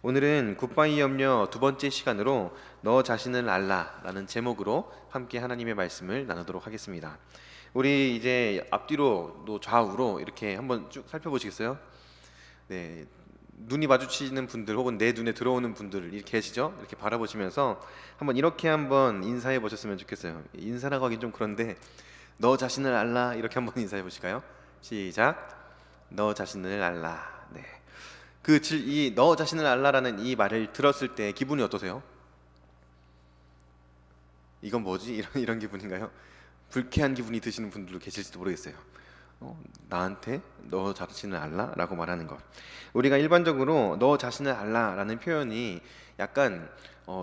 오늘은 굿바이 염려 두 번째 시간으로 너 자신을 알라라는 제목으로 함께 하나님의 말씀을 나누도록 하겠습니다. 우리 이제 앞뒤로 또 좌우로 이렇게 한번 쭉 살펴보시겠어요? 네, 눈이 마주치는 분들 혹은 내 눈에 들어오는 분들 이렇게 계시죠? 이렇게 바라보시면서 한번 인사해 보셨으면 좋겠어요. 인사라고 하긴 좀 그런데 너 자신을 알라 이렇게 한번 인사해 보실까요? 시작. 너 자신을 알라. 네. 이 너 자신을 알라라는 이 말을 들었을 때 기분이 어떠세요? 이건 뭐지? 이런 기분인가요? 불쾌한 기분이 드시는 분들도 계실지도 모르겠어요. 나한테 너 자신을 알라라고 말하는 것. 우리가 일반적으로 너 자신을 알라라는 표현이 약간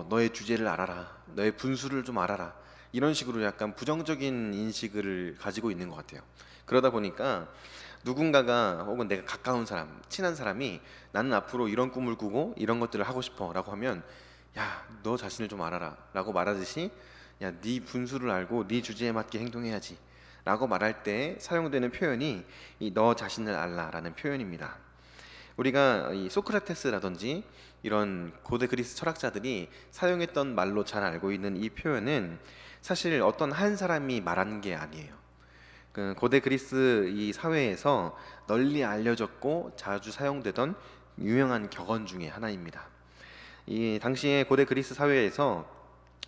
너의 주제를 알아라, 너의 분수를 좀 알아라 이런 식으로 약간 부정적인 인식을 가지고 있는 것 같아요. 그러다 보니까 누군가가 혹은 내가 가까운 사람, 친한 사람이 나는 앞으로 이런 꿈을 꾸고 이런 것들을 하고 싶어라고 하면 야, 너 자신을 좀 알아라라고 말하듯이 야, 네 분수를 알고 네 주제에 맞게 행동해야지 라고 말할 때 사용되는 표현이 이 너 자신을 알라라는 표현입니다. 우리가 이 소크라테스라든지 이런 고대 그리스 철학자들이 사용했던 말로 잘 알고 있는 이 표현은 사실 어떤 한 사람이 말한 게 아니에요. 그 고대 그리스 이 사회에서 널리 알려졌고 자주 사용되던 유명한 격언 중에 하나입니다. 이 당시에 고대 그리스 사회에서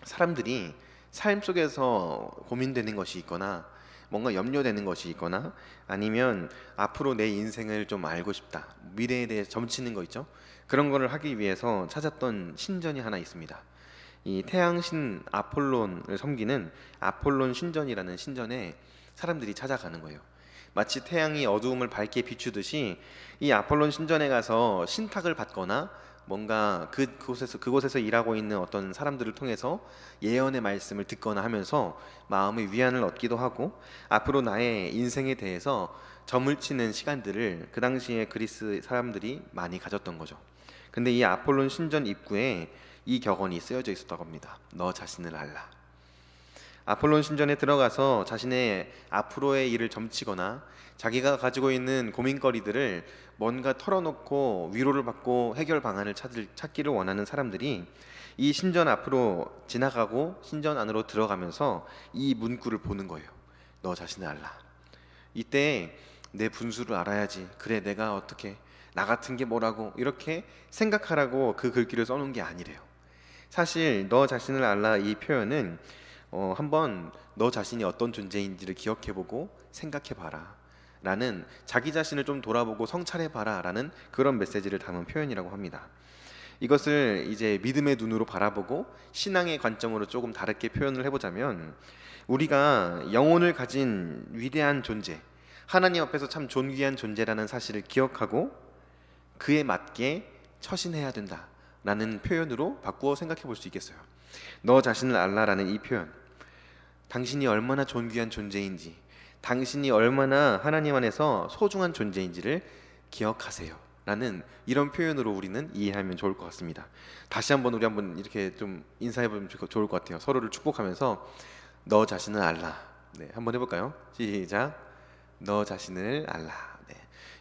사람들이 삶 속에서 고민되는 것이 있거나 뭔가 염려되는 것이 있거나 아니면 앞으로 내 인생을 좀 알고 싶다, 미래에 대해 점치는 거 있죠. 그런 거를 하기 위해서 찾았던 신전이 하나 있습니다. 이 태양신 아폴론을 섬기는 아폴론 신전이라는 신전에 사람들이 찾아가는 거예요. 마치 태양이 어두움을 밝게 비추듯이 이 아폴론 신전에 가서 신탁을 받거나 뭔가 그곳에서 일하고 있는 어떤 사람들을 통해서 예언의 말씀을 듣거나 하면서 마음의 위안을 얻기도 하고 앞으로 나의 인생에 대해서 점을 치는 시간들을 그 당시에 그리스 사람들이 많이 가졌던 거죠. 근데 이 아폴론 신전 입구에 이 격언이 쓰여져 있었다고 합니다. 너 자신을 알라. 아폴론 신전에 들어가서 자신의 앞으로의 일을 점치거나 자기가 가지고 있는 고민거리들을 뭔가 털어놓고 위로를 받고 해결 방안을 찾기를 원하는 사람들이 이 신전 앞으로 지나가고 신전 안으로 들어가면서 이 문구를 보는 거예요. 너 자신을 알라. 이때 내 분수를 알아야지. 그래, 내가 어떻게 나 같은 게 뭐라고 이렇게 생각하라고 그 글귀를 써놓은 게 아니래요. 사실 너 자신을 알라 이 표현은 한번 너 자신이 어떤 존재인지를 기억해보고 생각해봐라 라는, 자기 자신을 좀 돌아보고 성찰해봐라 라는 그런 메시지를 담은 표현이라고 합니다. 이것을 이제 믿음의 눈으로 바라보고 신앙의 관점으로 조금 다르게 표현을 해보자면, 우리가 영혼을 가진 위대한 존재, 하나님 앞에서 참 존귀한 존재라는 사실을 기억하고 그에 맞게 처신해야 된다 라는 표현으로 바꾸어 생각해 볼 수 있겠어요. 너 자신을 알라라는 이 표현, 당신이 얼마나 존귀한 존재인지, 당신이 얼마나 하나님 안에서 소중한 존재인지를 기억하세요 라는 이런 표현으로 우리는 이해하면 좋을 것 같습니다. 다시 한번 우리 한번 이렇게 좀 인사해 보면 좋을 것 같아요. 서로를 축복하면서 너 자신을 알라. 네, 한번 해볼까요? 시작. 너 자신을 알라. 네.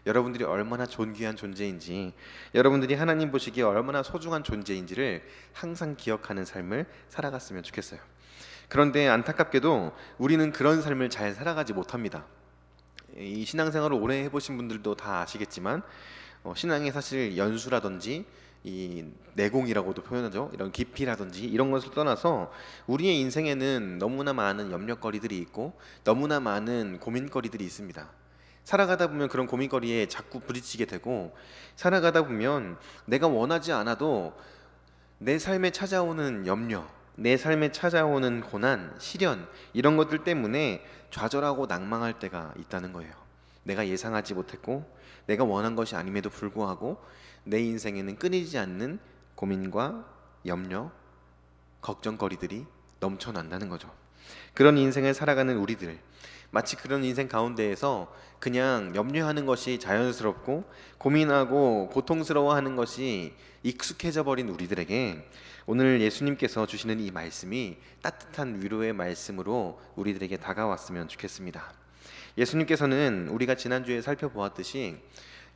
여러분들이 얼마나 존귀한 존재인지, 여러분들이 하나님 보시기에 얼마나 소중한 존재인지를 항상 기억하는 삶을 살아갔으면 좋겠어요. 그런데 안타깝게도 우리는 그런 삶을 잘 살아가지 못합니다. 이 신앙생활을 오래 해보신 분들도 다 아시겠지만 신앙이 사실 연수라든지 이 내공이라고도 표현하죠. 이런 깊이라든지 이런 것을 떠나서 우리의 인생에는 너무나 많은 염려거리들이 있고 너무나 많은 고민거리들이 있습니다. 살아가다 보면 그런 고민거리에 자꾸 부딪히게 되고, 살아가다 보면 내가 원하지 않아도 내 삶에 찾아오는 염려, 내 삶에 찾아오는 고난, 시련 이런 것들 때문에 좌절하고 낭망할 때가 있다는 거예요. 내가 예상하지 못했고 내가 원한 것이 아님에도 불구하고 내 인생에는 끊이지 않는 고민과 염려, 걱정거리들이 넘쳐난다는 거죠. 그런 인생을 살아가는 우리들, 마치 그런 인생 가운데에서 그냥 염려하는 것이 자연스럽고 고민하고 고통스러워하는 것이 익숙해져 버린 우리들에게 오늘 예수님께서 주시는 이 말씀이 따뜻한 위로의 말씀으로 우리들에게 다가왔으면 좋겠습니다. 예수님께서는 우리가 지난주에 살펴보았듯이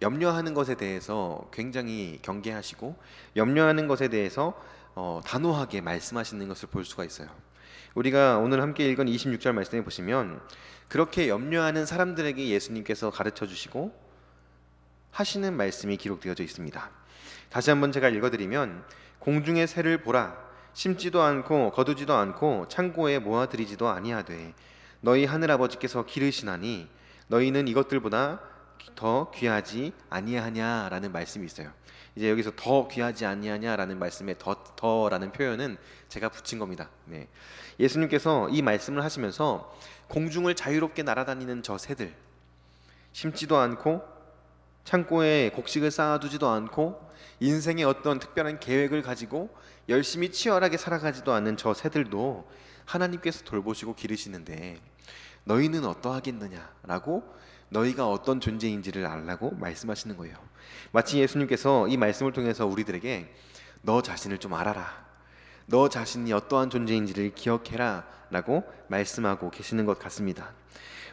염려하는 것에 대해서 굉장히 경계하시고 염려하는 것에 대해서 단호하게 말씀하시는 것을 볼 수가 있어요. 우리가 오늘 함께 읽은 26절 말씀에 보시면 그렇게 염려하는 사람들에게 예수님께서 가르쳐 주시고 하시는 말씀이 기록되어져 있습니다. 다시 한번 제가 읽어드리면 공중의 새를 보라, 심지도 않고 거두지도 않고 창고에 모아들이지도 아니하되 너희 하늘아버지께서 기르시나니 너희는 이것들보다 더 귀하지 아니하냐라는 말씀이 있어요. 이제 여기서 더 귀하지 아니하냐라는 말씀에 더라는 표현은 제가 붙인 겁니다. 네. 예수님께서 이 말씀을 하시면서 공중을 자유롭게 날아다니는 저 새들, 심지도 않고 창고에 곡식을 쌓아두지도 않고 인생의 어떤 특별한 계획을 가지고 열심히 치열하게 살아가지도 않는 저 새들도 하나님께서 돌보시고 기르시는데 너희는 어떠하겠느냐라고 너희가 어떤 존재인지를 알라고 말씀하시는 거예요. 마치 예수님께서 이 말씀을 통해서 우리들에게 너 자신을 좀 알아라, 너 자신이 어떠한 존재인지를 기억해라 라고 말씀하고 계시는 것 같습니다.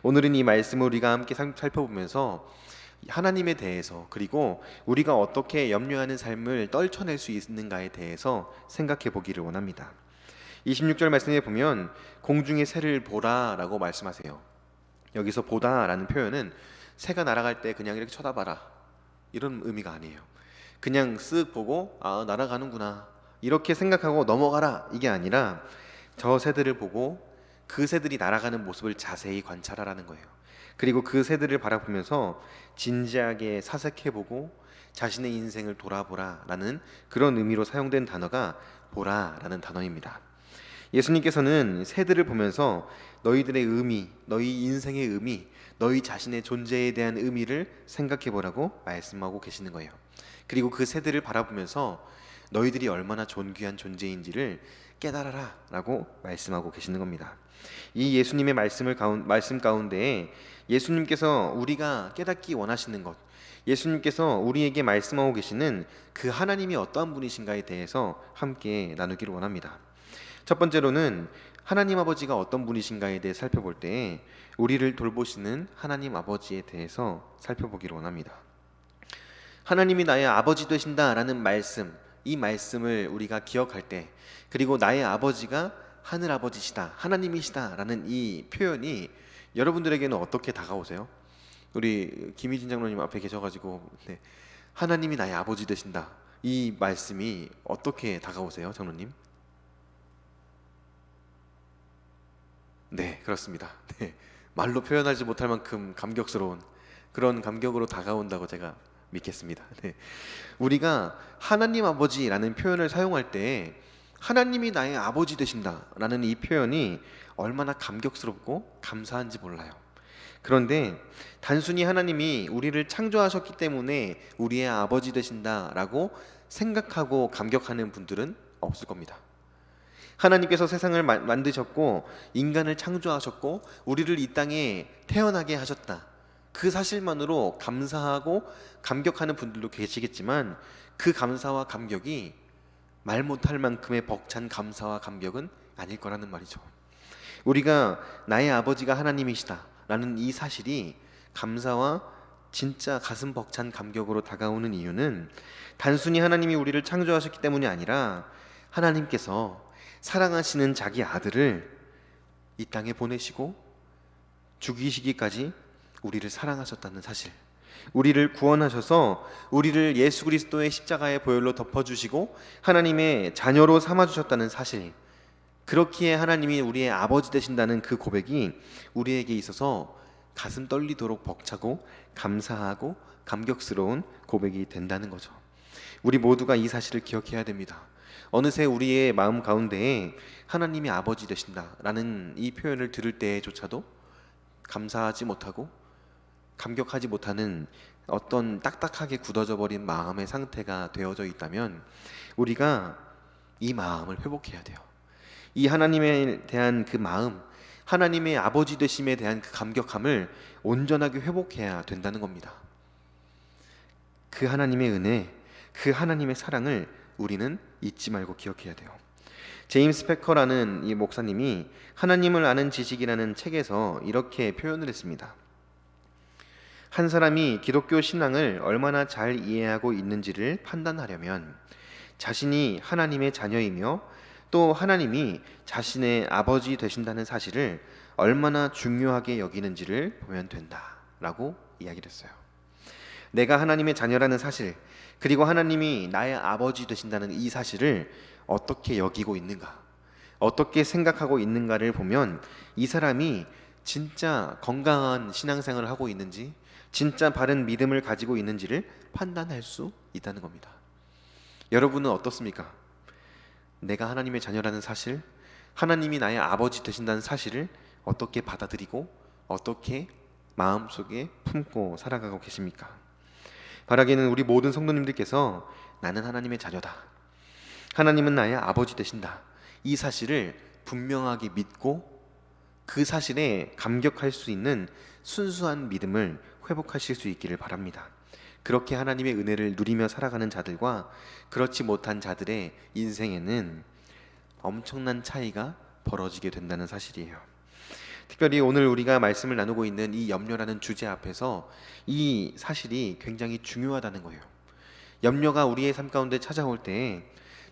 오늘은 이 말씀을 우리가 함께 살펴보면서 하나님에 대해서, 그리고 우리가 어떻게 염려하는 삶을 떨쳐낼 수 있는가에 대해서 생각해 보기를 원합니다. 26절 말씀에 보면 공중의 새를 보라 라고 말씀하세요. 여기서 보다 라는 표현은 새가 날아갈 때 그냥 이렇게 쳐다봐라 이런 의미가 아니에요. 그냥 쓱 보고 날아가는구나 이렇게 생각하고 넘어가라 이게 아니라 저 새들을 보고 그 새들이 날아가는 모습을 자세히 관찰하라는 거예요. 그리고 그 새들을 바라보면서 진지하게 사색해보고 자신의 인생을 돌아보라 라는 그런 의미로 사용된 단어가 보라 라는 단어입니다. 예수님께서는 새들을 보면서 너희들의 의미, 너희 인생의 의미, 너희 자신의 존재에 대한 의미를 생각해보라고 말씀하고 계시는 거예요. 그리고 그 새들을 바라보면서 너희들이 얼마나 존귀한 존재인지를 깨달아라 라고 말씀하고 계시는 겁니다. 이 예수님의 말씀 가운데 예수님께서 우리가 깨닫기 원하시는 것, 예수님께서 우리에게 말씀하고 계시는 그 하나님이 어떠한 분이신가에 대해서 함께 나누기를 원합니다. 첫 번째로는 하나님 아버지가 어떤 분이신가에 대해 살펴볼 때 우리를 돌보시는 하나님 아버지에 대해서 살펴보기를 원합니다. 하나님이 나의 아버지 되신다라는 말씀, 이 말씀을 우리가 기억할 때, 그리고 나의 아버지가 하늘 아버지시다, 하나님이시다라는 이 표현이 여러분들에게는 어떻게 다가오세요? 우리 김희진 장로님 앞에 계셔가지고 하나님이 나의 아버지 되신다, 이 말씀이 어떻게 다가오세요, 장로님? 네, 그렇습니다. 네, 말로 표현하지 못할 만큼 감격스러운 그런 감격으로 다가온다고 제가 믿겠습니다. 네, 우리가 하나님 아버지라는 표현을 사용할 때 하나님이 나의 아버지 되신다라는 이 표현이 얼마나 감격스럽고 감사한지 몰라요. 그런데 단순히 하나님이 우리를 창조하셨기 때문에 우리의 아버지 되신다라고 생각하고 감격하는 분들은 없을 겁니다. 하나님께서 세상을 만드셨고 인간을 창조하셨고 우리를 이 땅에 태어나게 하셨다, 그 사실만으로 감사하고 감격하는 분들도 계시겠지만 그 감사와 감격이 말 못할 만큼의 벅찬 감사와 감격은 아닐 거라는 말이죠. 우리가 나의 아버지가 하나님이시다 라는 이 사실이 감사와 진짜 가슴 벅찬 감격으로 다가오는 이유는 단순히 하나님이 우리를 창조하셨기 때문이 아니라 하나님께서 사랑하시는 자기 아들을 이 땅에 보내시고 죽이시기까지 우리를 사랑하셨다는 사실, 우리를 구원하셔서 우리를 예수 그리스도의 십자가의 보혈로 덮어주시고 하나님의 자녀로 삼아주셨다는 사실, 그렇기에 하나님이 우리의 아버지 되신다는 그 고백이 우리에게 있어서 가슴 떨리도록 벅차고 감사하고 감격스러운 고백이 된다는 거죠. 우리 모두가 이 사실을 기억해야 됩니다. 어느새 우리의 마음 가운데에 하나님이 아버지 되신다라는 이 표현을 들을 때조차도 감사하지 못하고 감격하지 못하는 어떤 딱딱하게 굳어져 버린 마음의 상태가 되어져 있다면 우리가 이 마음을 회복해야 돼요. 이 하나님에 대한 그 마음, 하나님의 아버지 되심에 대한 그 감격함을 온전하게 회복해야 된다는 겁니다. 그 하나님의 은혜, 그 하나님의 사랑을 우리는 잊지 말고 기억해야 돼요. 제임스 패커라는 이 목사님이 하나님을 아는 지식이라는 책에서 이렇게 표현을 했습니다. 한 사람이 기독교 신앙을 얼마나 잘 이해하고 있는지를 판단하려면 자신이 하나님의 자녀이며 또 하나님이 자신의 아버지 되신다는 사실을 얼마나 중요하게 여기는지를 보면 된다라고 이야기를 했어요. 내가 하나님의 자녀라는 사실, 그리고 하나님이 나의 아버지 되신다는 이 사실을 어떻게 여기고 있는가, 어떻게 생각하고 있는가를 보면 이 사람이 진짜 건강한 신앙생활을 하고 있는지, 진짜 바른 믿음을 가지고 있는지를 판단할 수 있다는 겁니다. 여러분은 어떻습니까? 내가 하나님의 자녀라는 사실, 하나님이 나의 아버지 되신다는 사실을 어떻게 받아들이고 어떻게 마음속에 품고 살아가고 계십니까? 바라기는 우리 모든 성도님들께서 나는 하나님의 자녀다, 하나님은 나의 아버지 되신다, 이 사실을 분명하게 믿고 그 사실에 감격할 수 있는 순수한 믿음을 회복하실 수 있기를 바랍니다. 그렇게 하나님의 은혜를 누리며 살아가는 자들과 그렇지 못한 자들의 인생에는 엄청난 차이가 벌어지게 된다는 사실이에요. 특별히 오늘 우리가 말씀을 나누고 있는 이 염려라는 주제 앞에서 이 사실이 굉장히 중요하다는 거예요. 염려가 우리의 삶 가운데 찾아올 때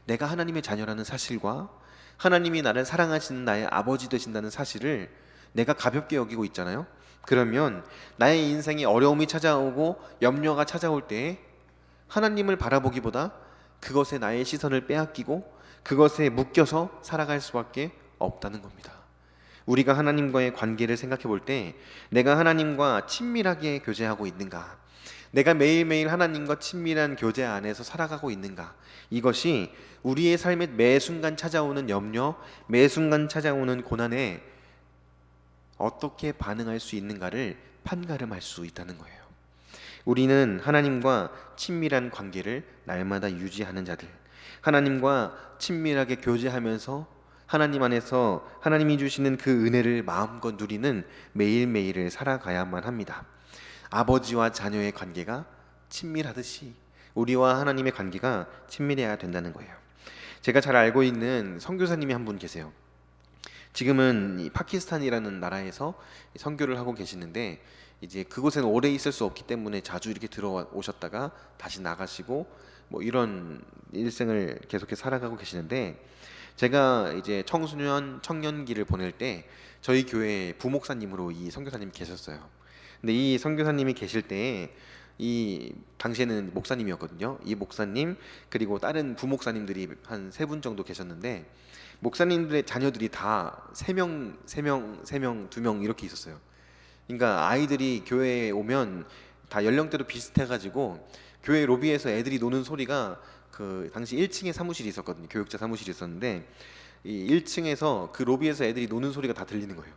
내가 하나님의 자녀라는 사실과 하나님이 나를 사랑하시는 나의 아버지 되신다는 사실을 내가 가볍게 여기고 있잖아요. 그러면 나의 인생에 어려움이 찾아오고 염려가 찾아올 때 하나님을 바라보기보다 그것에 나의 시선을 빼앗기고 그것에 묶여서 살아갈 수밖에 없다는 겁니다. 우리가 하나님과의 관계를 생각해 볼 때 내가 하나님과 친밀하게 교제하고 있는가, 내가 매일매일 하나님과 친밀한 교제 안에서 살아가고 있는가, 이것이 우리의 삶의 매 순간 찾아오는 염려, 매 순간 찾아오는 고난에 어떻게 반응할 수 있는가를 판가름할 수 있다는 거예요. 우리는 하나님과 친밀한 관계를 날마다 유지하는 자들, 하나님과 친밀하게 교제하면서 하나님 안에서 하나님이 주시는 그 은혜를 마음껏 누리는 매일매일을 살아가야만 합니다. 아버지와 자녀의 관계가 친밀하듯이 우리와 하나님의 관계가 친밀해야 된다는 거예요. 제가 잘 알고 있는 선교사님이 한 분 계세요. 지금은 이 파키스탄이라는 나라에서 선교를 하고 계시는데 이제 그곳에는 오래 있을 수 없기 때문에 자주 이렇게 들어오셨다가 다시 나가시고 뭐 이런 일생을 계속해서 살아가고 계시는데, 제가 이제 청소년 청년기를 보낼 때 저희 교회 부목사님으로 이 선교사님이 계셨어요. 근데 이 선교사님이 계실 때 이 당시에는 목사님이었거든요. 이 목사님 그리고 다른 부목사님들이 한 세 분 정도 계셨는데 목사님들의 자녀들이 다 세 명, 세 명, 세 명, 두 명 이렇게 있었어요. 그러니까 아이들이 교회에 오면 다 연령대도 비슷해가지고 교회 로비에서 애들이 노는 소리가 그 당시 1층에 사무실이 있었거든요. 교육자 사무실이 있었는데 이 1층에서 그 로비에서 애들이 노는 소리가 다 들리는 거예요.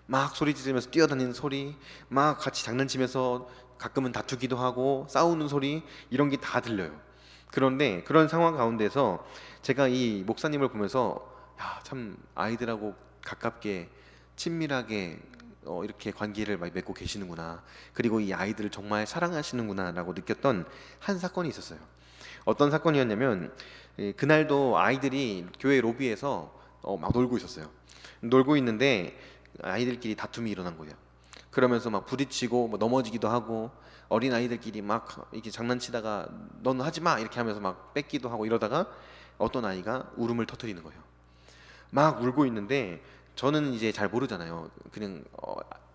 막 소리 지르면서 뛰어다니는 소리, 막 같이 장난치면서 가끔은 다투기도 하고 싸우는 소리, 이런 게 다 들려요. 그런데 그런 상황 가운데서 제가 이 목사님을 보면서 야, 참 아이들하고 가깝게 친밀하게 이렇게 관계를 맺고 계시는구나, 그리고 이 아이들을 정말 사랑하시는구나 라고 느꼈던 한 사건이 있었어요. 어떤 사건이었냐면 그날도 아이들이 교회 로비에서 막 놀고 있었어요. 놀고 있는데 아이들끼리 다툼이 일어난 거예요. 그러면서 막 부딪히고 뭐 넘어지기도 하고 어린 아이들끼리 막 이렇게 장난치다가 넌 하지 마 이렇게 하면서 막 뺏기도 하고 이러다가 어떤 아이가 울음을 터뜨리는 거예요. 막 울고 있는데 저는 이제 잘 모르잖아요. 그냥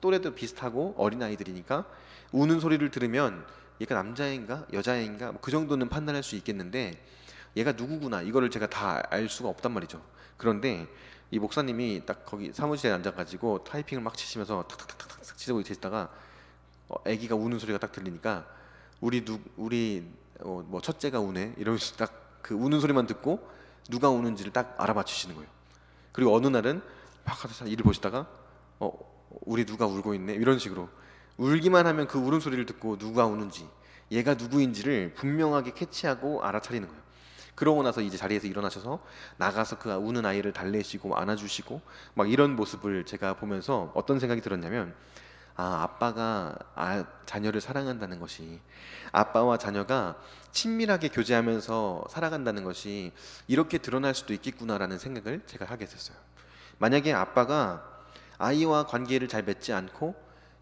또래도 비슷하고 어린 아이들이니까 우는 소리를 들으면 얘가 남자애인가 여자애인가 그 정도는 판단할 수 있겠는데 얘가 누구구나 이거를 제가 다 알 수가 없단 말이죠. 그런데 이 목사님이 딱 거기 사무실에 앉아가지고 타이핑을 막 치시면서 탁탁탁탁 치고 계시다가 아기가 우는 소리가 딱 들리니까 우리 뭐 첫째가 우네 이러면서 딱 그 우는 소리만 듣고 누가 우는지를 딱 알아맞히시는 거예요. 그리고 어느 날은 막 가서 일을 보시다가 우리 누가 울고 있네 이런 식으로 울기만 하면 그 울음소리를 듣고 누가 우는지 얘가 누구인지를 분명하게 캐치하고 알아차리는 거예요. 그러고 나서 이제 자리에서 일어나셔서 나가서 그 우는 아이를 달래시고 안아주시고 막 이런 모습을 제가 보면서 어떤 생각이 들었냐면 아빠가 자녀를 사랑한다는 것이, 아빠와 자녀가 친밀하게 교제하면서 살아간다는 것이 이렇게 드러날 수도 있겠구나라는 생각을 제가 하게 됐어요. 만약에 아빠가 아이와 관계를 잘 맺지 않고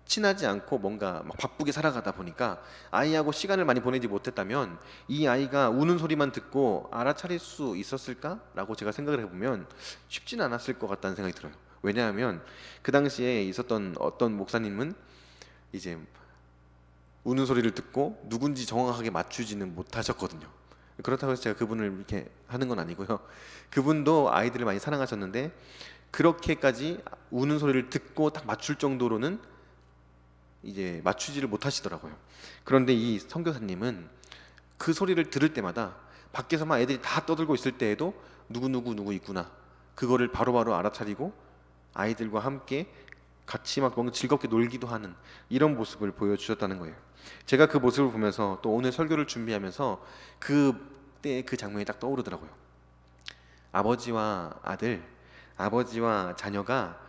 친하지 않고 뭔가 막 바쁘게 살아가다 보니까 아이하고 시간을 많이 보내지 못했다면 이 아이가 우는 소리만 듣고 알아차릴 수 있었을까라고 제가 생각을 해보면 쉽지는 않았을 것 같다는 생각이 들어요. 왜냐하면 그 당시에 있었던 어떤 목사님은 이제 우는 소리를 듣고 누군지 정확하게 맞추지는 못하셨거든요. 그렇다고 해서 제가 그분을 이렇게 하는 건 아니고요. 그분도 아이들을 많이 사랑하셨는데 그렇게까지 우는 소리를 듣고 딱 맞출 정도로는 이제 맞추지를 못하시더라고요. 그런데 이 선교사님은 그 소리를 들을 때마다 밖에서 막 애들이 다 떠들고 있을 때에도 누구 있구나, 그거를 바로바로 알아차리고 아이들과 함께 같이 막 뭔가 즐겁게 놀기도 하는 이런 모습을 보여주셨다는 거예요. 제가 그 모습을 보면서 또 오늘 설교를 준비하면서 그때 그 장면이 딱 떠오르더라고요. 아버지와 아들, 아버지와 자녀가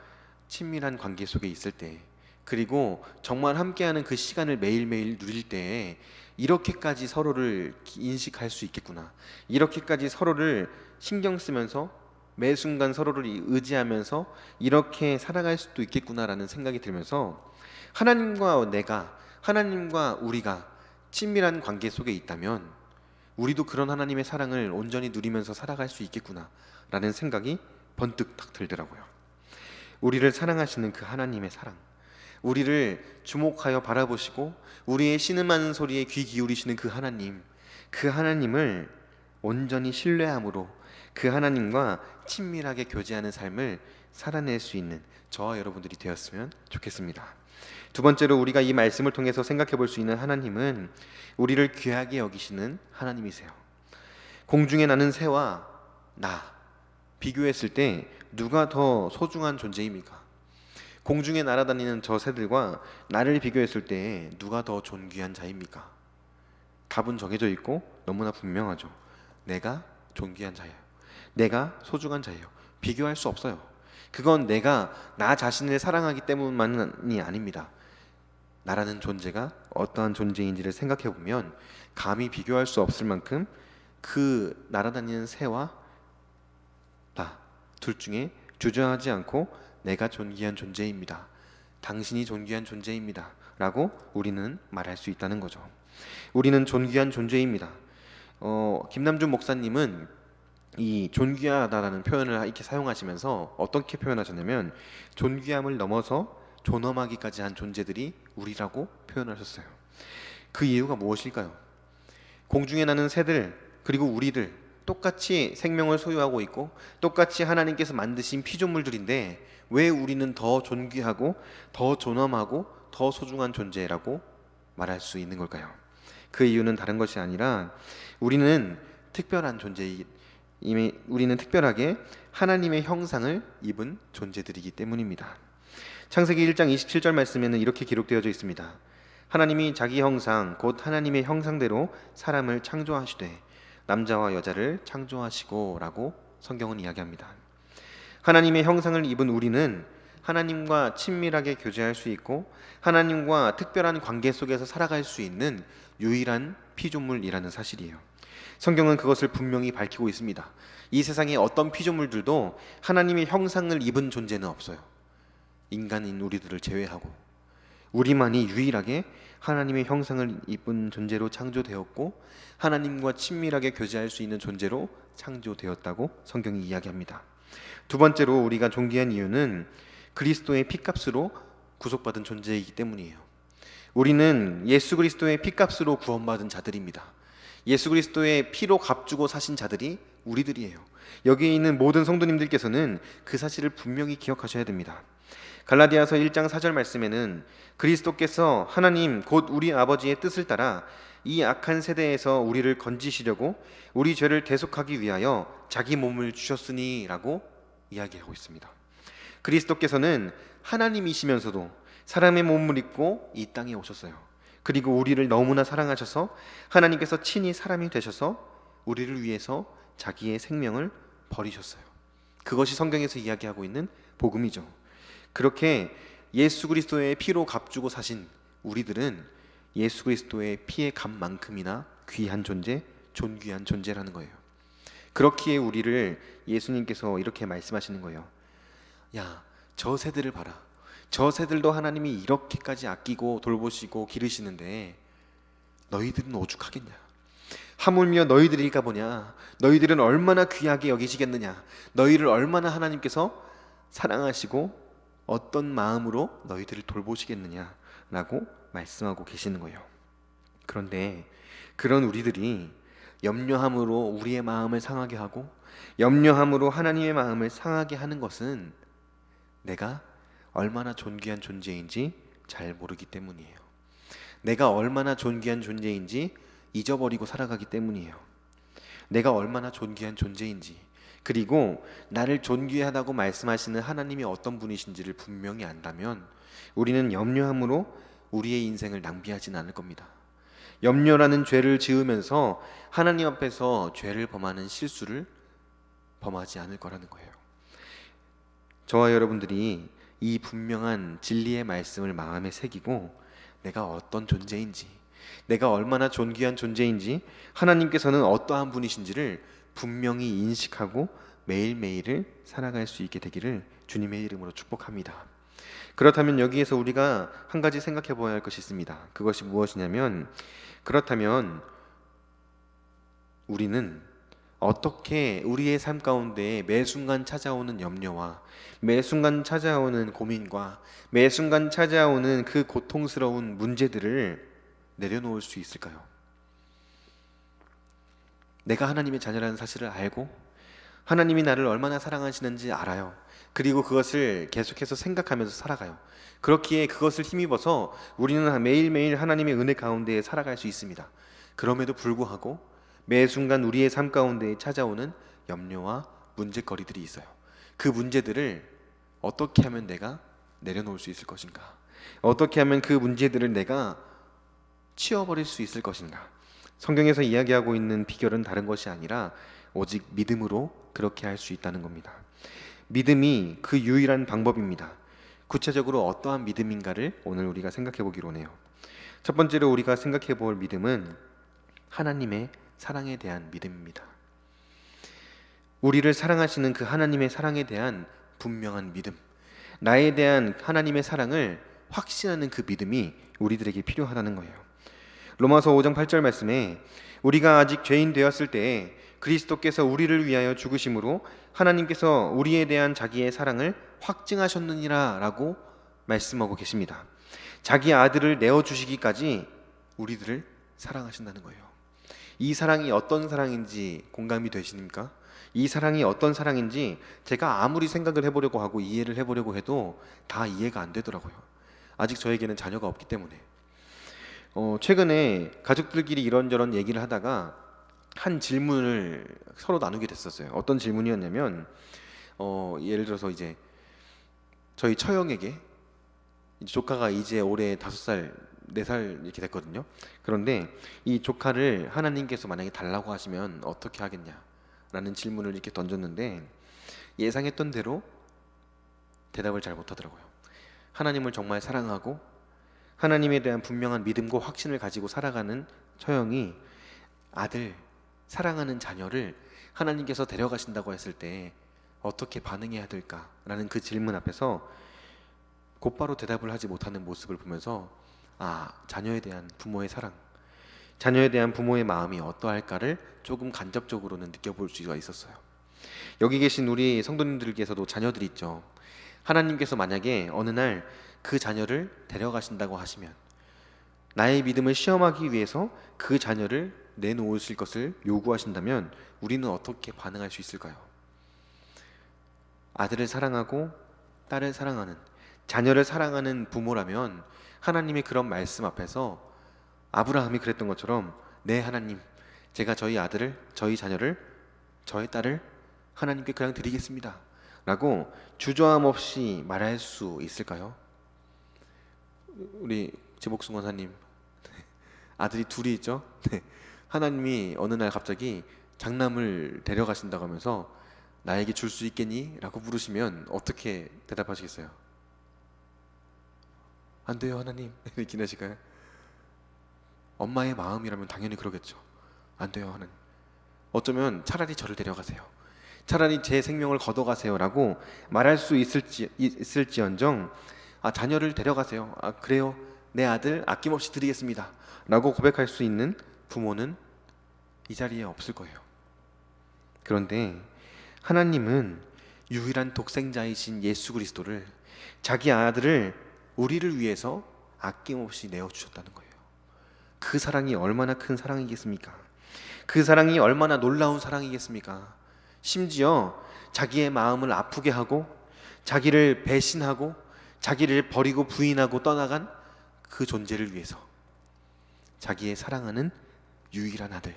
친밀한 관계 속에 있을 때, 그리고 정말 함께하는 그 시간을 매일매일 누릴 때에 이렇게까지 서로를 인식할 수 있겠구나, 이렇게까지 서로를 신경 쓰면서 매 순간 서로를 의지하면서 이렇게 살아갈 수도 있겠구나라는 생각이 들면서 하나님과 우리가 친밀한 관계 속에 있다면 우리도 그런 하나님의 사랑을 온전히 누리면서 살아갈 수 있겠구나라는 생각이 번뜩 딱 들더라고요. 우리를 사랑하시는 그 하나님의 사랑, 우리를 주목하여 바라보시고 우리의 신음하는 소리에 귀 기울이시는 그 하나님을 온전히 신뢰함으로 그 하나님과 친밀하게 교제하는 삶을 살아낼 수 있는 저와 여러분들이 되었으면 좋겠습니다. 두 번째로 우리가 이 말씀을 통해서 생각해 볼 수 있는 하나님은 우리를 귀하게 여기시는 하나님이세요. 공중에 나는 새와 나 비교했을 때 누가 더 소중한 존재입니까? 공중에 날아다니는 저 새들과 나를 비교했을 때 누가 더 존귀한 자입니까? 답은 정해져 있고 너무나 분명하죠. 내가 존귀한 자예요. 내가 소중한 자예요. 비교할 수 없어요. 그건 내가 나 자신을 사랑하기 때문만이 아닙니다. 나라는 존재가 어떠한 존재인지를 생각해 보면 감히 비교할 수 없을 만큼 그 날아다니는 새와 나 둘 중에 주저하지 않고 내가 존귀한 존재입니다, 당신이 존귀한 존재입니다 라고 우리는 말할 수 있다는 거죠. 우리는 존귀한 존재입니다. 김남준 목사님은 이 존귀하다라는 표현을 이렇게 사용하시면서 어떻게 표현하셨냐면 존귀함을 넘어서 존엄하기까지 한 존재들이 우리라고 표현하셨어요. 그 이유가 무엇일까요? 공중에 나는 새들 그리고 우리들 똑같이 생명을 소유하고 있고 똑같이 하나님께서 만드신 피조물들인데 왜 우리는 더 존귀하고 더 존엄하고 더 소중한 존재라고 말할 수 있는 걸까요? 그 이유는 다른 것이 아니라 우리는 특별한 우리는 특별하게 하나님의 형상을 입은 존재들이기 때문입니다. 창세기 1장 27절 말씀에는 이렇게 기록되어져 있습니다. 하나님이 자기 형상 곧 하나님의 형상대로 사람을 창조하시되 남자와 여자를 창조하시고 라고 성경은 이야기합니다. 하나님의 형상을 입은 우리는 하나님과 친밀하게 교제할 수 있고 하나님과 특별한 관계 속에서 살아갈 수 있는 유일한 피조물이라는 사실이에요. 성경은 그것을 분명히 밝히고 있습니다. 이 세상의 어떤 피조물들도 하나님의 형상을 입은 존재는 없어요. 인간인 우리들을 제외하고 우리만이 유일하게 하나님의 형상을 입은 존재로 창조되었고 하나님과 친밀하게 교제할 수 있는 존재로 창조되었다고 성경이 이야기합니다. 두 번째로 우리가 존귀한 이유는 그리스도의 피값으로 구속받은 존재이기 때문이에요. 우리는 예수 그리스도의 피값으로 구원받은 자들입니다. 예수 그리스도의 피로 값주고 사신 자들이 우리들이에요. 여기에 있는 모든 성도님들께서는 그 사실을 분명히 기억하셔야 됩니다. 갈라디아서 1장 4절 말씀에는 그리스도께서 하나님 곧 우리 아버지의 뜻을 따라 이 악한 세대에서 우리를 건지시려고 우리 죄를 대속하기 위하여 자기 몸을 주셨으니 라고 이야기하고 있습니다. 그리스도께서는 하나님이시면서도 사람의 몸을 입고 이 땅에 오셨어요. 그리고 우리를 너무나 사랑하셔서 하나님께서 친히 사람이 되셔서 우리를 위해서 자기의 생명을 버리셨어요. 그것이 성경에서 이야기하고 있는 복음이죠. 그렇게 예수 그리스도의 피로 값주고 사신 우리들은 예수 그리스도의 피의 값만큼이나 귀한 존재, 존귀한 존재라는 거예요. 그렇기에 우리를 예수님께서 이렇게 말씀하시는 거예요. 야, 저 새들을 봐라. 저 새들도 하나님이 이렇게까지 아끼고 돌보시고 기르시는데 너희들은 오죽하겠냐. 하물며 너희들일까 보냐. 너희들은 얼마나 귀하게 여기시겠느냐. 너희를 얼마나 하나님께서 사랑하시고 어떤 마음으로 너희들을 돌보시겠느냐 라고 말씀하고 계시는 거예요. 그런데 그런 우리들이 염려함으로 우리의 마음을 상하게 하고 염려함으로 하나님의 마음을 상하게 하는 것은 내가 얼마나 존귀한 존재인지 잘 모르기 때문이에요. 내가 얼마나 존귀한 존재인지 잊어버리고 살아가기 때문이에요. 내가 얼마나 존귀한 존재인지, 그리고 나를 존귀하다고 말씀하시는 하나님이 어떤 분이신지를 분명히 안다면 우리는 염려함으로 우리의 인생을 낭비하지는 않을 겁니다. 염려라는 죄를 지으면서 하나님 앞에서 죄를 범하는 실수를 범하지 않을 거라는 거예요. 저와 여러분들이 이 분명한 진리의 말씀을 마음에 새기고 내가 어떤 존재인지, 내가 얼마나 존귀한 존재인지, 하나님께서는 어떠한 분이신지를 분명히 인식하고 매일매일을 살아갈 수 있게 되기를 주님의 이름으로 축복합니다. 그렇다면 여기에서 우리가 한 가지 생각해 보아야 할 것이 있습니다. 그것이 무엇이냐면, 그렇다면 우리는 어떻게 우리의 삶 가운데 매 순간 찾아오는 염려와 매 순간 찾아오는 고민과 매 순간 찾아오는 그 고통스러운 문제들을 내려놓을 수 있을까요? 내가 하나님의 자녀라는 사실을 알고 하나님이 나를 얼마나 사랑하시는지 알아요. 그리고 그것을 계속해서 생각하면서 살아가요. 그렇기에 그것을 힘입어서 우리는 매일매일 하나님의 은혜 가운데 살아갈 수 있습니다. 그럼에도 불구하고 매 순간 우리의 삶 가운데 찾아오는 염려와 문제거리들이 있어요. 그 문제들을 어떻게 하면 내가 내려놓을 수 있을 것인가? 어떻게 하면 그 문제들을 내가 치워버릴 수 있을 것인가? 성경에서 이야기하고 있는 비결은 다른 것이 아니라 오직 믿음으로 그렇게 할 수 있다는 겁니다. 믿음이 그 유일한 방법입니다. 구체적으로 어떠한 믿음인가를 오늘 우리가 생각해 보기로 하네요. 첫 번째로 우리가 생각해 볼 믿음은 하나님의 사랑에 대한 믿음입니다. 우리를 사랑하시는 그 하나님의 사랑에 대한 분명한 믿음, 나에 대한 하나님의 사랑을 확신하는 그 믿음이 우리들에게 필요하다는 거예요. 로마서 5장 8절 말씀에 우리가 아직 죄인 되었을 때에 그리스도께서 우리를 위하여 죽으심으로 하나님께서 우리에 대한 자기의 사랑을 확증하셨느니라 라고 말씀하고 계십니다. 자기 아들을 내어주시기까지 우리들을 사랑하신다는 거예요. 이 사랑이 어떤 사랑인지 공감이 되십니까? 이 사랑이 어떤 사랑인지 제가 아무리 생각을 해보려고 하고 이해를 해보려고 해도 다 이해가 안 되더라고요. 아직 저에게는 자녀가 없기 때문에. 최근에 가족들끼리 이런저런 얘기를 하다가 한 질문을 서로 나누게 됐었어요. 어떤 질문이었냐면 예를 들어서 이제 저희 처형에게 조카가 이제 올해 5살, 4살 이렇게 됐거든요. 그런데 이 조카를 하나님께서 만약에 달라고 하시면 어떻게 하겠냐 라는 질문을 이렇게 던졌는데 예상했던 대로 대답을 잘 못하더라고요. 하나님을 정말 사랑하고 하나님에 대한 분명한 믿음과 확신을 가지고 살아가는 처형이 아들, 사랑하는 자녀를 하나님께서 데려가신다고 했을 때 어떻게 반응해야 될까라는 그 질문 앞에서 곧바로 대답을 하지 못하는 모습을 보면서 자녀에 대한 부모의 사랑, 자녀에 대한 부모의 마음이 어떠할까를 조금 간접적으로는 느껴볼 수가 있었어요. 여기 계신 우리 성도님들께서도 자녀들이 있죠. 하나님께서 만약에 어느 날 그 자녀를 데려가신다고 하시면 나의 믿음을 시험하기 위해서 그 자녀를 내놓으실 것을 요구하신다면 우리는 어떻게 반응할 수 있을까요? 아들을 사랑하고 딸을 사랑하는, 자녀를 사랑하는 부모라면 하나님의 그런 말씀 앞에서 아브라함이 그랬던 것처럼 네 하나님, 제가 저희 아들을, 저희 자녀를, 저의 딸을 하나님께 그냥 드리겠습니다 라고 주저함 없이 말할 수 있을까요? 우리 지복승 원사님 아들이 둘이 있죠? 하나님이 어느 날 갑자기 장남을 데려가신다고 하면서 나에게 줄 수 있겠니? 라고 물으시면 어떻게 대답하시겠어요? 안 돼요 하나님 이렇게 하실까요? 엄마의 마음이라면 당연히 그러겠죠. 안 돼요 하나님, 어쩌면 차라리 저를 데려가세요, 차라리 제 생명을 걷어가세요 라고 말할 수 있을지언정 자녀를 데려가세요. 그래요. 내 아들 아낌없이 드리겠습니다. 라고 고백할 수 있는 부모는 이 자리에 없을 거예요. 그런데 하나님은 유일한 독생자이신 예수 그리스도를, 자기 아들을 우리를 위해서 아낌없이 내어주셨다는 거예요. 그 사랑이 얼마나 큰 사랑이겠습니까? 그 사랑이 얼마나 놀라운 사랑이겠습니까? 심지어 자기의 마음을 아프게 하고 자기를 배신하고 자기를 버리고 부인하고 떠나간 그 존재를 위해서 자기의 사랑하는 유일한 아들,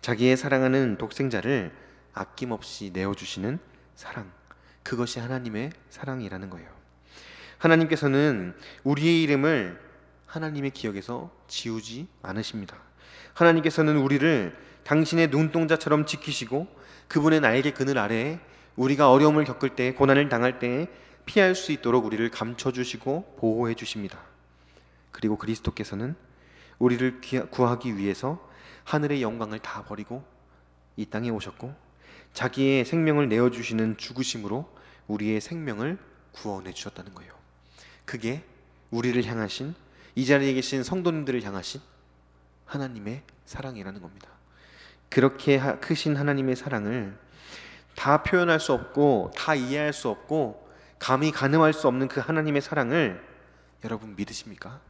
자기의 사랑하는 독생자를 아낌없이 내어주시는 사랑, 그것이 하나님의 사랑이라는 거예요. 하나님께서는 우리의 이름을 하나님의 기억에서 지우지 않으십니다. 하나님께서는 우리를 당신의 눈동자처럼 지키시고 그분의 날개 그늘 아래에 우리가 어려움을 겪을 때, 고난을 당할 때 피할 수 있도록 우리를 감춰주시고 보호해 주십니다. 그리고 그리스도께서는 우리를 구하기 위해서 하늘의 영광을 다 버리고 이 땅에 오셨고 자기의 생명을 내어주시는 죽으심으로 우리의 생명을 구원해 주셨다는 거예요. 그게 우리를 향하신, 이 자리에 계신 성도님들을 향하신 하나님의 사랑이라는 겁니다. 그렇게 크신 하나님의 사랑을 다 표현할 수 없고 다 이해할 수 없고 감히 가늠할 수 없는 그 하나님의 사랑을 여러분 믿으십니까?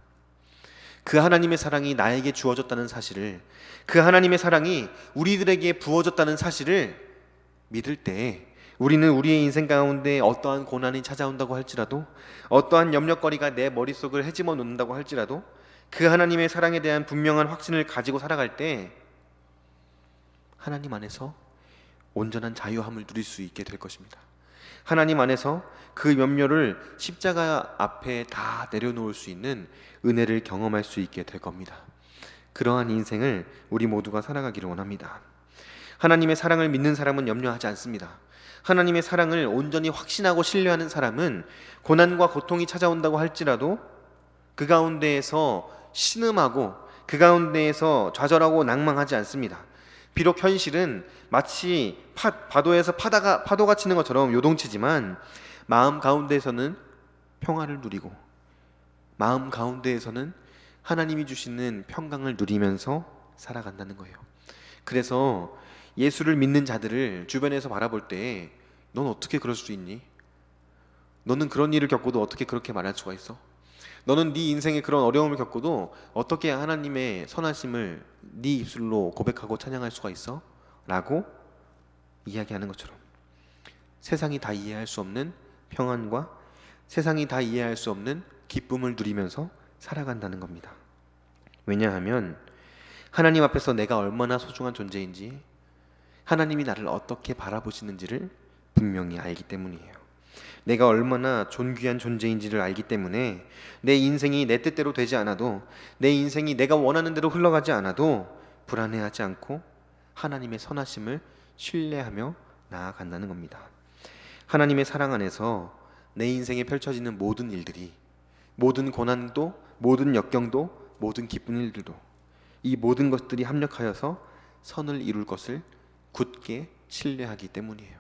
그 하나님의 사랑이 나에게 주어졌다는 사실을, 그 하나님의 사랑이 우리들에게 부어졌다는 사실을 믿을 때 우리는 우리의 인생 가운데 어떠한 고난이 찾아온다고 할지라도, 어떠한 염려거리가 내 머릿속을 헤집어 놓는다고 할지라도 그 하나님의 사랑에 대한 분명한 확신을 가지고 살아갈 때 하나님 안에서 온전한 자유함을 누릴 수 있게 될 것입니다. 하나님 안에서 그 염려를 십자가 앞에 다 내려놓을 수 있는 은혜를 경험할 수 있게 될 겁니다. 그러한 인생을 우리 모두가 살아가기를 원합니다. 하나님의 사랑을 믿는 사람은 염려하지 않습니다. 하나님의 사랑을 온전히 확신하고 신뢰하는 사람은 고난과 고통이 찾아온다고 할지라도 그 가운데에서 신음하고 그 가운데에서 좌절하고 낭망하지 않습니다. 비록 현실은 마치 파도에서 파도가 치는 것처럼 요동치지만 마음 가운데에서는 평화를 누리고 마음 가운데에서는 하나님이 주시는 평강을 누리면서 살아간다는 거예요. 그래서 예수를 믿는 자들을 주변에서 바라볼 때 넌 어떻게 그럴 수 있니? 너는 그런 일을 겪고도 어떻게 그렇게 말할 수가 있어? 너는 네 인생에 그런 어려움을 겪고도 어떻게 하나님의 선하심을 네 입술로 고백하고 찬양할 수가 있어? 라고 이야기하는 것처럼 세상이 다 이해할 수 없는 평안과 세상이 다 이해할 수 없는 기쁨을 누리면서 살아간다는 겁니다. 왜냐하면 하나님 앞에서 내가 얼마나 소중한 존재인지, 하나님이 나를 어떻게 바라보시는지를 분명히 알기 때문이에요. 내가 얼마나 존귀한 존재인지를 알기 때문에 내 인생이 내 뜻대로 되지 않아도, 내 인생이 내가 원하는 대로 흘러가지 않아도 불안해하지 않고 하나님의 선하심을 신뢰하며 나아간다는 겁니다. 하나님의 사랑 안에서 내 인생에 펼쳐지는 모든 일들이, 모든 고난도, 모든 역경도, 모든 기쁜 일들도, 이 모든 것들이 합력하여서 선을 이룰 것을 굳게 신뢰하기 때문이에요.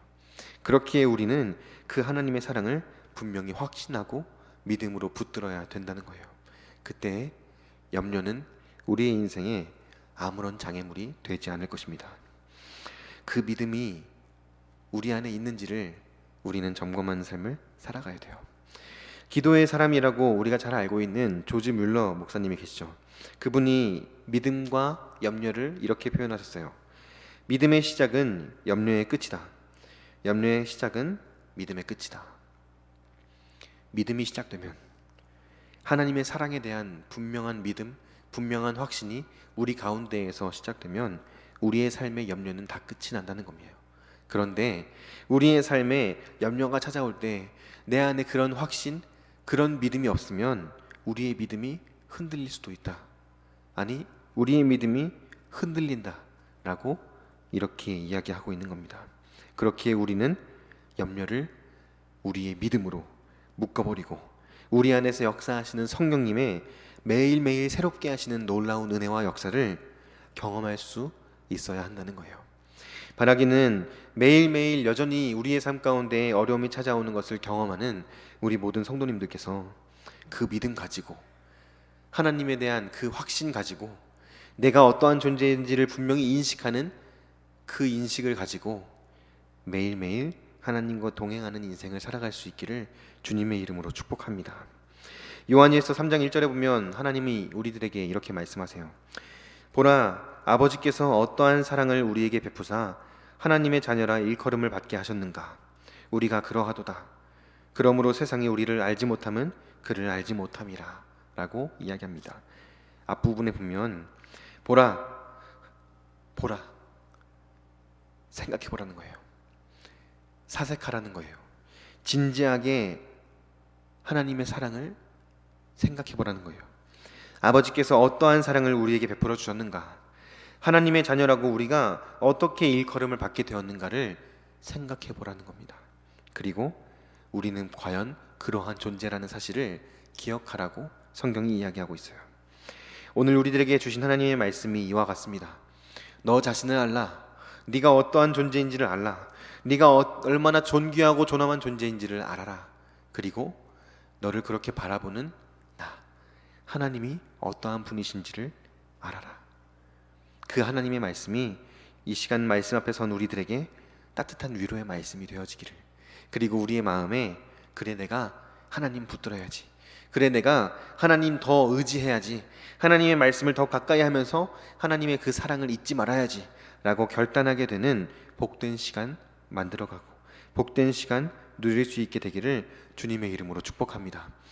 그렇기에 우리는 그 하나님의 사랑을 분명히 확신하고 믿음으로 붙들어야 된다는 거예요. 그때 염려는 우리의 인생에 아무런 장애물이 되지 않을 것입니다. 그 믿음이 우리 안에 있는지를 우리는 점검하는 삶을 살아가야 돼요. 기도의 사람이라고 우리가 잘 알고 있는 조지 뮬러 목사님이 계시죠. 그분이 믿음과 염려를 이렇게 표현하셨어요. 믿음의 시작은 염려의 끝이다. 염려의 시작은 믿음의 끝이다. 믿음이 시작되면, 하나님의 사랑에 대한 분명한 믿음, 분명한 확신이 우리 가운데에서 시작되면 우리의 삶의 염려는 다 끝이 난다는 겁니다. 그런데 우리의 삶에 염려가 찾아올 때 내 안에 그런 확신, 그런 믿음이 없으면 우리의 믿음이 흔들릴 수도 있다. 아니, 우리의 믿음이 흔들린다 라고 이렇게 이야기하고 있는 겁니다. 그렇기에 우리는 염려를 우리의 믿음으로 묶어버리고 우리 안에서 역사하시는 성령님의 매일매일 새롭게 하시는 놀라운 은혜와 역사를 경험할 수 있어야 한다는 거예요. 바라기는 매일매일 여전히 우리의 삶 가운데 어려움이 찾아오는 것을 경험하는 우리 모든 성도님들께서 그 믿음 가지고, 하나님에 대한 그 확신 가지고, 내가 어떠한 존재인지를 분명히 인식하는 그 인식을 가지고 매일매일 하나님과 동행하는 인생을 살아갈 수 있기를 주님의 이름으로 축복합니다. 요한일서 3장 1절에 보면 하나님이 우리들에게 이렇게 말씀하세요. 보라, 아버지께서 어떠한 사랑을 우리에게 베푸사 하나님의 자녀라 일컬음을 받게 하셨는가. 우리가 그러하도다. 그러므로 세상이 우리를 알지 못함은 그를 알지 못함이라 라고 이야기합니다. 앞부분에 보면 보라, 보라, 생각해 보라는 거예요. 사색하라는 거예요. 진지하게 하나님의 사랑을 생각해 보라는 거예요. 아버지께서 어떠한 사랑을 우리에게 베풀어 주셨는가, 하나님의 자녀라고 우리가 어떻게 일컬음을 받게 되었는가를 생각해 보라는 겁니다. 그리고 우리는 과연 그러한 존재라는 사실을 기억하라고 성경이 이야기하고 있어요. 오늘 우리들에게 주신 하나님의 말씀이 이와 같습니다. 너 자신을 알라. 네가 어떠한 존재인지를 알라. 네가 얼마나 존귀하고 존엄한 존재인지를 알아라. 그리고 너를 그렇게 바라보는 나, 하나님이 어떠한 분이신지를 알아라. 그 하나님의 말씀이 이 시간 말씀 앞에 선 우리들에게 따뜻한 위로의 말씀이 되어지기를, 그리고 우리의 마음에 그래 내가 하나님 붙들어야지, 그래 내가 하나님 더 의지해야지, 하나님의 말씀을 더 가까이 하면서 하나님의 그 사랑을 잊지 말아야지 라고 결단하게 되는 복된 시간 만들어가고 복된 시간 누릴 수 있게 되기를 주님의 이름으로 축복합니다.